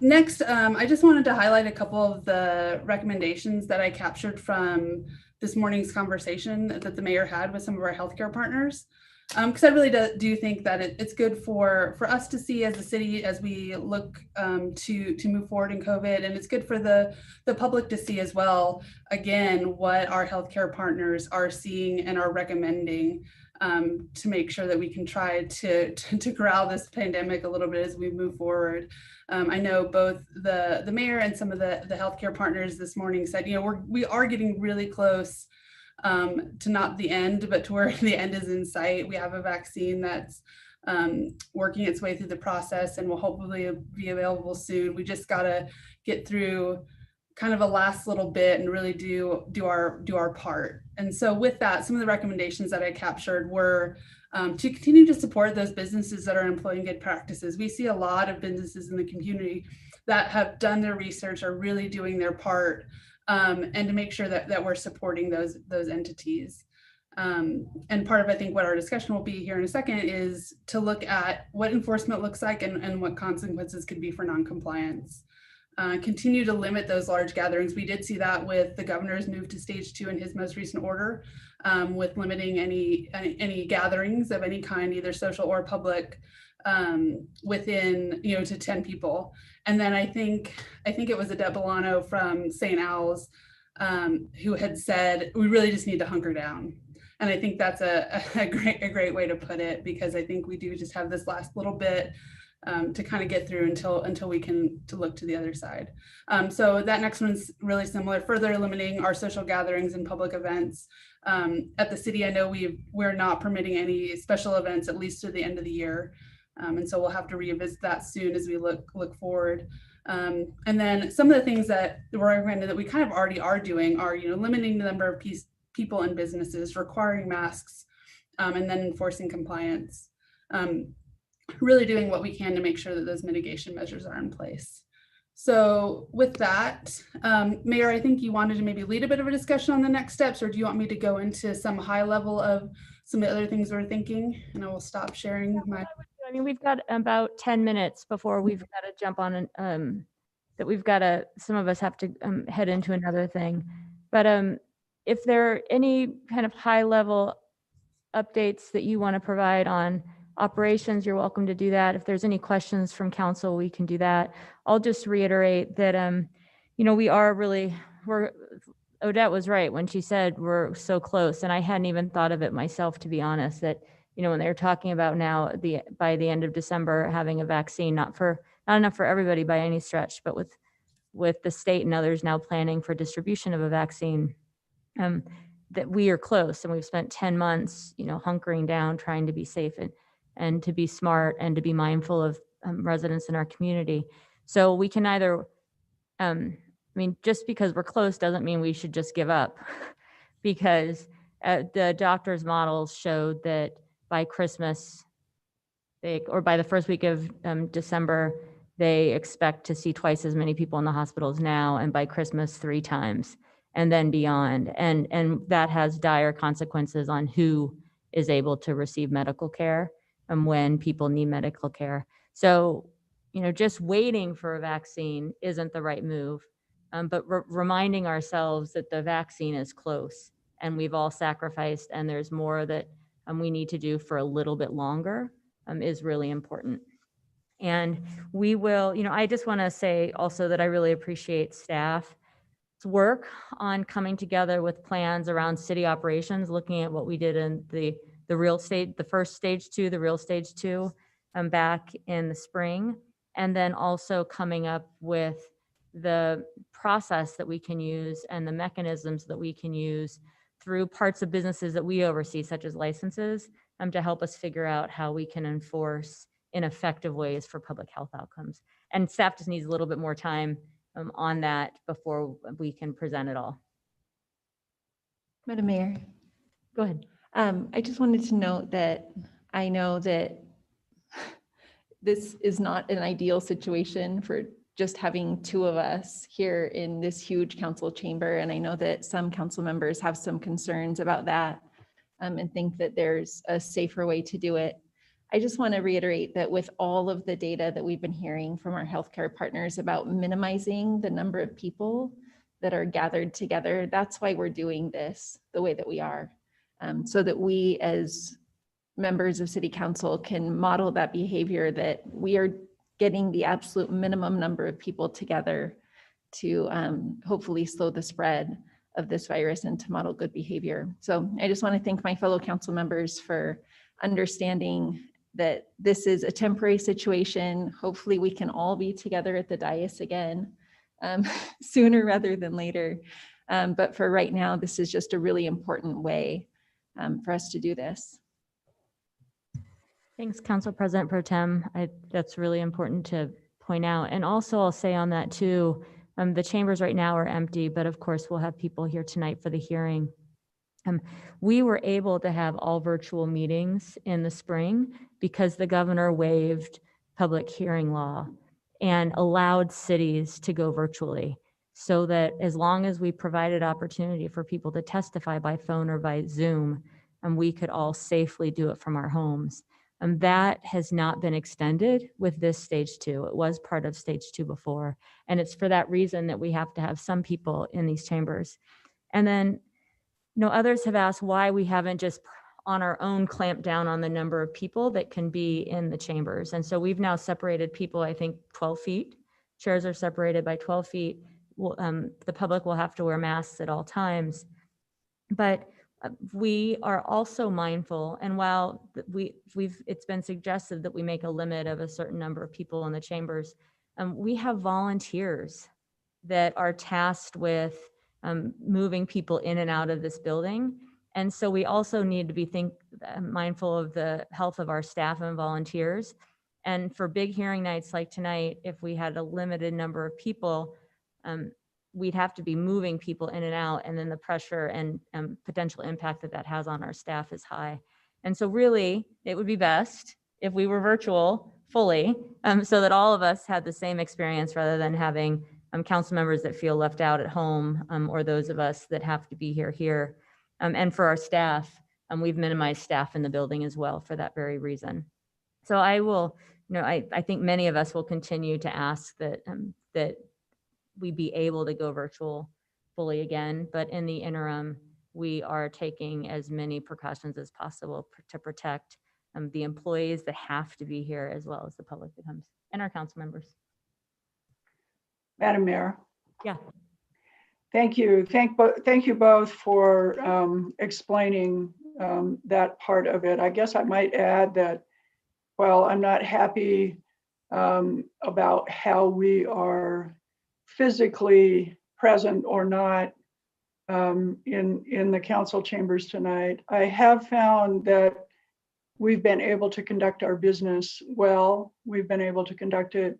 next, I just wanted to highlight a couple of the recommendations that I captured from this morning's conversation that the mayor had with some of our healthcare partners. Because I really do think that it's good for us to see as a city as we look to move forward in COVID, and it's good for the public to see as well, again, what our healthcare partners are seeing and are recommending to make sure that we can try to corral this pandemic a little bit as we move forward. I know both the mayor and some of the healthcare partners this morning said, we are getting really close to not the end, but to where the end is in sight. We have a vaccine that's working its way through the process and will hopefully be available soon. We just got to get through kind of a last little bit and really do our part. And so with that, some of the recommendations that I captured were to continue to support those businesses that are employing good practices. We see a lot of businesses in the community that have done their research, are really doing their part, and to make sure that we're supporting those entities. And part of, I think, what our discussion will be here in a second is to look at what enforcement looks like and what consequences could be for noncompliance. Continue to limit those large gatherings. We did see that with the governor's move to stage 2 in his most recent order, with limiting any gatherings of any kind, either social or public, within to 10 people. And then I think it was Adele Bolano from St. Al's who had said we really just need to hunker down. And I think that's a great way to put it, because I think we do just have this last little bit to kind of get through until we can look to the other side. So that next one's really similar, further limiting our social gatherings and public events. At the city, I know we're not permitting any special events, at least through the end of the year. And so we'll have to revisit that soon as we look forward. And then some of the things that were recommended that we kind of already are doing are, limiting the number of people and businesses, requiring masks, and then enforcing compliance. Really doing what we can to make sure that those mitigation measures are in place. So with that, Mayor, I think you wanted to maybe lead a bit of a discussion on the next steps, or do you want me to go into some high level of some of the other things we're thinking? And I will stop sharing my. I mean, we've got about 10 minutes before we've got to jump on some of us have to head into another thing. But if there are any kind of high level updates that you want to provide on operations, you're welcome to do that. If there's any questions from council, we can do that. I'll just reiterate that, Odette was right when she said we're so close, and I hadn't even thought of it myself, to be honest, that, when they were talking about now by the end of December, having a vaccine, not enough for everybody by any stretch, but with the state and others now planning for distribution of a vaccine, that we are close, and we've spent 10 months, hunkering down, trying to be safe and to be smart and to be mindful of residents in our community. So we can either, just because we're close doesn't mean we should just give up, because the doctor's models showed that by Christmas, or by the first week of December, they expect to see twice as many people in the hospitals now, and by Christmas 3 times, and then beyond. And that has dire consequences on who is able to receive medical care and when people need medical care. So, just waiting for a vaccine isn't the right move, but reminding ourselves that the vaccine is close and we've all sacrificed and there's more that we need to do for a little bit longer is really important. And we will, I just want to say also that I really appreciate staff's work on coming together with plans around city operations, looking at what we did in the real estate, the first stage 2, the real stage 2 back in the spring, and then also coming up with the process that we can use and the mechanisms that we can use through parts of businesses that we oversee, such as licenses, to help us figure out how we can enforce in effective ways for public health outcomes. And staff just needs a little bit more time on that before we can present it all. Madam Mayor. Go ahead. I just wanted to note that I know that this is not an ideal situation for just having 2 of us here in this huge council chamber. And I know that some council members have some concerns about that and think that there's a safer way to do it. I just want to reiterate that with all of the data that we've been hearing from our healthcare partners about minimizing the number of people that are gathered together, that's why we're doing this the way that we are, so that we as members of City Council can model that behavior, that we are getting the absolute minimum number of people together to hopefully slow the spread of this virus and to model good behavior. So I just want to thank my fellow council members for understanding that this is a temporary situation. Hopefully we can all be together at the dais again sooner rather than later. But for right now, this is just a really important way for us to do this. Thanks, Council President Pro Tem. That's really important to point out. And also I'll say on that too, the chambers right now are empty, but of course we'll have people here tonight for the hearing. We were able to have all virtual meetings in the spring because the governor waived public hearing law and allowed cities to go virtually, so that as long as we provided opportunity for people to testify by phone or by Zoom, we could all safely do it from our homes. That has not been extended with this stage 2. It was part of stage 2 before. And it's for that reason that we have to have some people in these chambers. And then, others have asked why we haven't just on our own clamped down on the number of people that can be in the chambers. And so we've now separated people, I think 12 feet. Chairs are separated by 12 feet. The public will have to wear masks at all times. But we are also mindful, and while it's been suggested that we make a limit of a certain number of people in the chambers, we have volunteers that are tasked with moving people in and out of this building. And so we also need to be mindful of the health of our staff and volunteers. And for big hearing nights like tonight, if we had a limited number of people, we'd have to be moving people in and out, and then the pressure and potential impact that has on our staff is high. And so really, it would be best if we were virtual fully, so that all of us had the same experience rather than having council members that feel left out at home, or those of us that have to be here. And for our staff, we've minimized staff in the building as well for that very reason. So I will, I think many of us will continue to ask that we be able to go virtual fully again, but in the interim, we are taking as many precautions as possible to protect the employees that have to be here, as well as the public that comes, and our council members. Madam Mayor. Yeah. Thank you. Thank you both for explaining that part of it. I guess I might add that while I'm not happy about how we are physically present or not in the council chambers tonight, I have found that we've been able to conduct our business well. We've been able to conduct it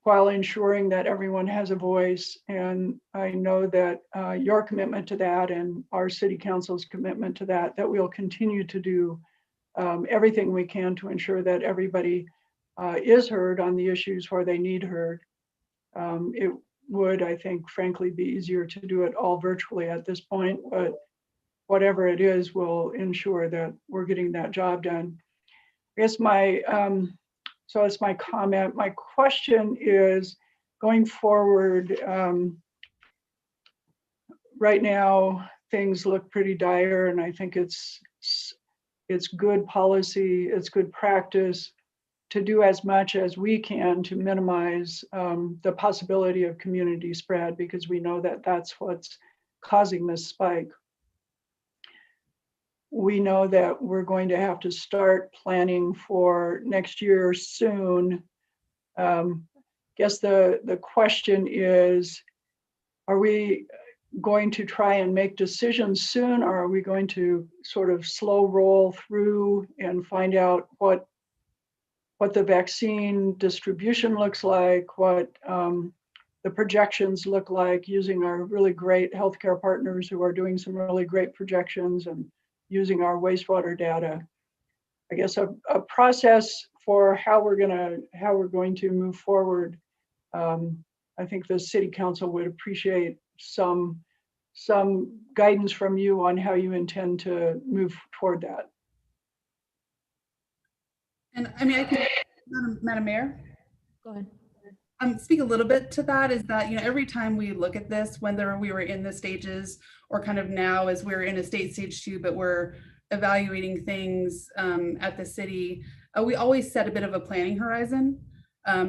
while ensuring that everyone has a voice. And I know that your commitment to that and our city council's commitment to that we'll continue to do everything we can to ensure that everybody is heard on the issues where they need heard. It would, I think, frankly, be easier to do it all virtually at this point, but whatever it is will ensure that we're getting that job done. I guess so that's my comment. My question is, going forward, right now, things look pretty dire, and I think it's good policy, it's good practice to do as much as we can to minimize the possibility of community spread, because we know that that's what's causing this spike. We know that we're going to have to start planning for next year soon. Guess the question is, are we going to try and make decisions soon, or are we going to sort of slow roll through and find out what the vaccine distribution looks like, what the projections look like, using our really great healthcare partners who are doing some really great projections, and using our wastewater data. I guess a process for how we're going to move forward. I think the City Council would appreciate some guidance from you on how you intend to move toward that. And I mean, I think, Madam Mayor? Go ahead. Speak a little bit to that, is that, every time we look at this, whether we were in the stages or kind of now as we're in a stage 2, but we're evaluating things at the city, we always set a bit of a planning horizon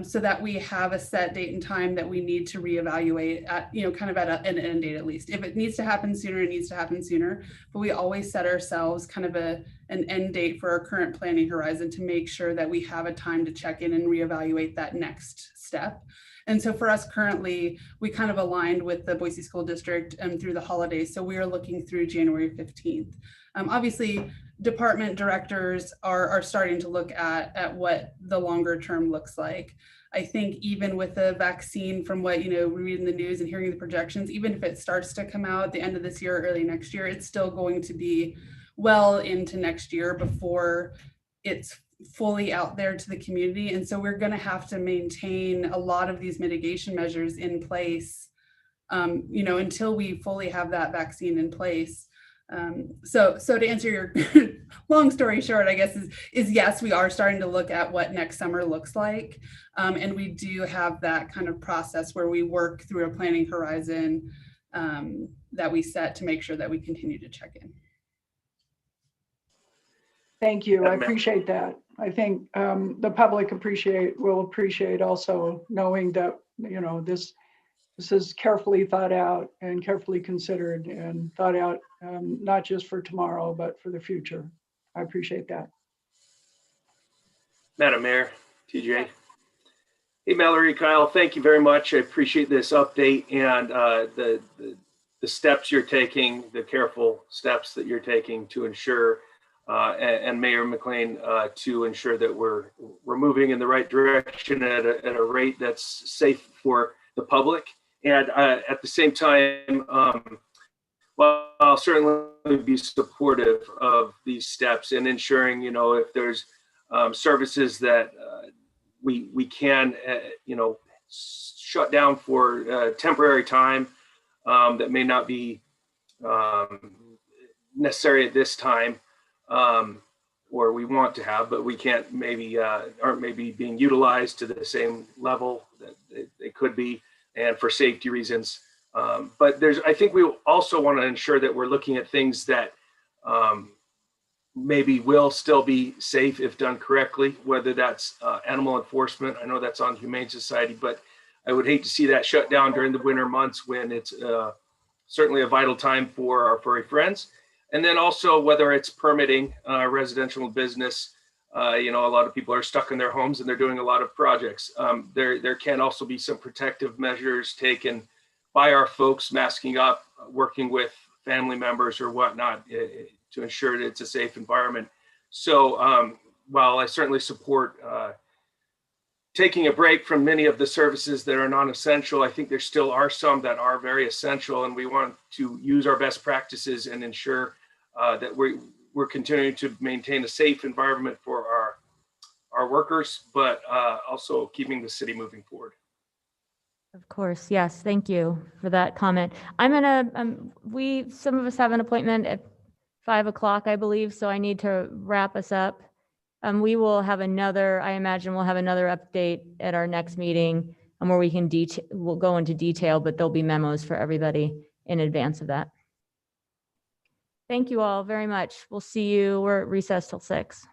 so that we have a set date and time that we need to reevaluate at, kind of at an end date at least. If it needs to happen sooner, it needs to happen sooner, but we always set ourselves kind of an end date for our current planning horizon to make sure that we have a time to check in and reevaluate that next step. And so for us currently, we kind of aligned with the Boise School District through the holidays. So we are looking through January 15th. Obviously, department directors are starting to look at what the longer term looks like. I think even with the vaccine, from what we read in the news and hearing the projections, even if it starts to come out at the end of this year or early next year, it's still going to be well into next year before it's fully out there to the community. And so we're going to have to maintain a lot of these mitigation measures in place, until we fully have that vaccine in place. So to answer your long story short, I guess is yes, we are starting to look at what next summer looks like. And we do have that kind of process where we work through a planning horizon that we set to make sure that we continue to check in. Thank you. I appreciate that. I think the public will appreciate also knowing that, this is carefully thought out and carefully considered and thought out, not just for tomorrow, but for the future. I appreciate that. Madam Mayor, TJ. Hey, Mallory, Kyle, thank you very much. I appreciate this update and the steps you're taking, the careful steps that you're taking to ensure and Mayor McLean to ensure that we're moving in the right direction at a rate that's safe for the public. And at the same time, well, I'll certainly be supportive of these steps and ensuring, if there's services that we can, shut down for temporary time that may not be necessary at this time, or we want to have, but we can't aren't maybe being utilized to the same level that they could be, and for safety reasons. But I think we also want to ensure that we're looking at things that maybe will still be safe if done correctly, whether that's animal enforcement. I know that's on Humane Society, but I would hate to see that shut down during the winter months when it's certainly a vital time for our furry friends. And then also whether it's permitting residential business. A lot of people are stuck in their homes and they're doing a lot of projects. There can also be some protective measures taken by our folks, masking up, working with family members or whatnot to ensure that it's a safe environment. So while I certainly support taking a break from many of the services that are non-essential, I think there still are some that are very essential, and we want to use our best practices and ensure that we're continuing to maintain a safe environment for our workers, but also keeping the city moving forward. Of course, yes. Thank you for that comment. I'm gonna, some of us have an appointment at 5 o'clock, I believe, so I need to wrap us up. We will have another, I imagine we'll have another update at our next meeting where we can we'll go into detail, but there'll be memos for everybody in advance of that. Thank you all very much. We'll see you, we're at recess till 6.